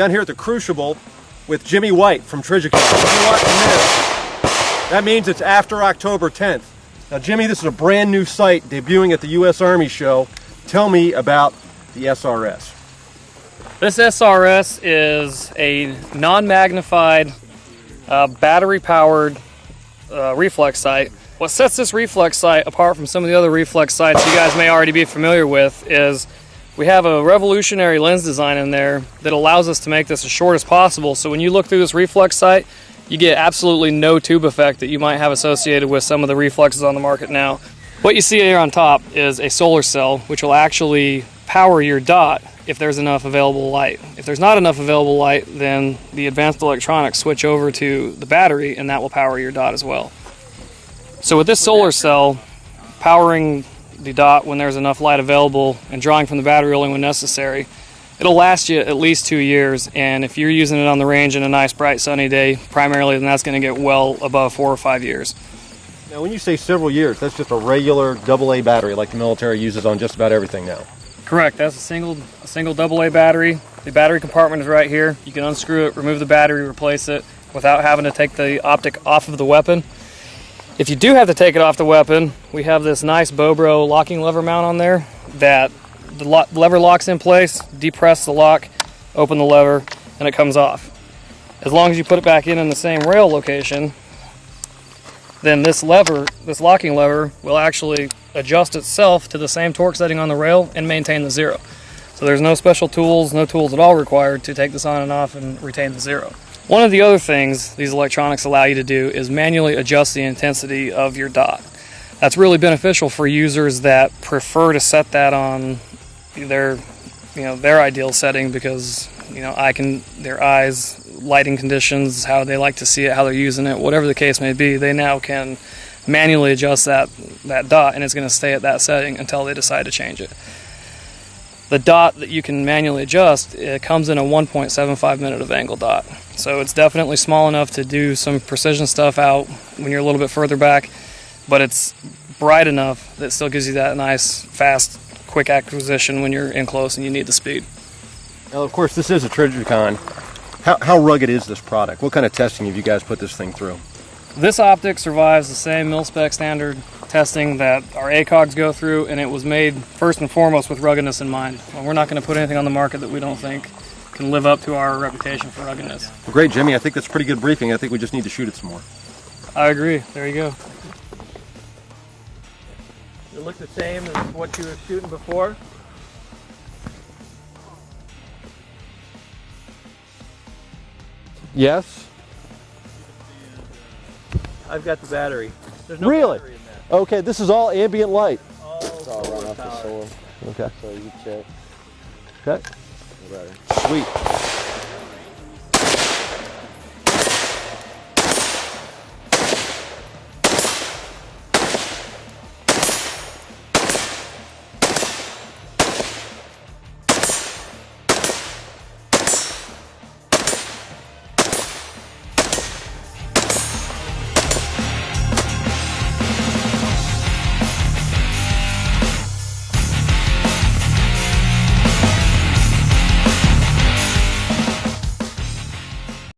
down here at the Crucible with Jimmy White from Trijicon. That means it's after October 10th. Now, Jimmy, this is a brand new sight debuting at the U.S. Army show. Tell me about the SRS. This SRS is a non-magnified, battery-powered reflex sight. What sets this reflex sight apart from some of the other reflex sights you guys may already be familiar with is we have a revolutionary lens design in there that allows us to make this as short as possible. So when you look through this reflex sight, you get absolutely no tube effect that you might have associated with some of the reflexes on the market now. What you see here on top is a solar cell, which will actually power your dot if there's enough available light. If there's not enough available light, then the advanced electronics switch over to the battery, and that will power your dot as well. So with this solar cell powering the dot when there's enough light available and drawing from the battery only when necessary, it'll last you at least 2 years, and if you're using it on the range in a nice bright sunny day primarily, then that's going to get well above 4 or 5 years. Now when you say several years, that's just a regular AA battery like the military uses on just about everything now. Correct, that's a single AA battery. The battery compartment is right here. You can unscrew it, remove the battery, replace it without having to take the optic off of the weapon. If you do have to take it off the weapon, we have this nice Bobro locking lever mount on there that the lever locks in place, depress the lock, open the lever, and it comes off. As long as you put it back in the same rail location, then this locking lever will actually adjust itself to the same torque setting on the rail and maintain the zero. So there's no special tools, no tools at all required to take this on and off and retain the zero. One of the other things these electronics allow you to do is manually adjust the intensity of your dot. That's really beneficial for users that prefer to set that on their ideal setting because their eyes, lighting conditions, how they like to see it, how they're using it, whatever the case may be, they now can manually adjust that dot, and it's going to stay at that setting until they decide to change it. The dot that you can manually adjust, it comes in a 1.75 minute of angle dot. So it's definitely small enough to do some precision stuff out when you're a little bit further back, but it's bright enough that it still gives you that nice, fast, quick acquisition when you're in close and you need the speed. Now, of course, this is a Trijicon. How rugged is this product? What kind of testing have you guys put this thing through? This optic survives the same mil-spec standard testing that our ACOGs go through, and it was made first and foremost with ruggedness in mind. Well, we're not going to put anything on the market that we don't think can live up to our reputation for ruggedness. Well, great, Jimmy. I think that's pretty good briefing. I think we just need to shoot it some more. I agree. There you go. It looks the same as what you were shooting before. Yes. I've got the battery. There's no Really? battery in that. Okay, this is all ambient light. It's all run off the solar. Okay. So you check. Okay. The battery. Sweet.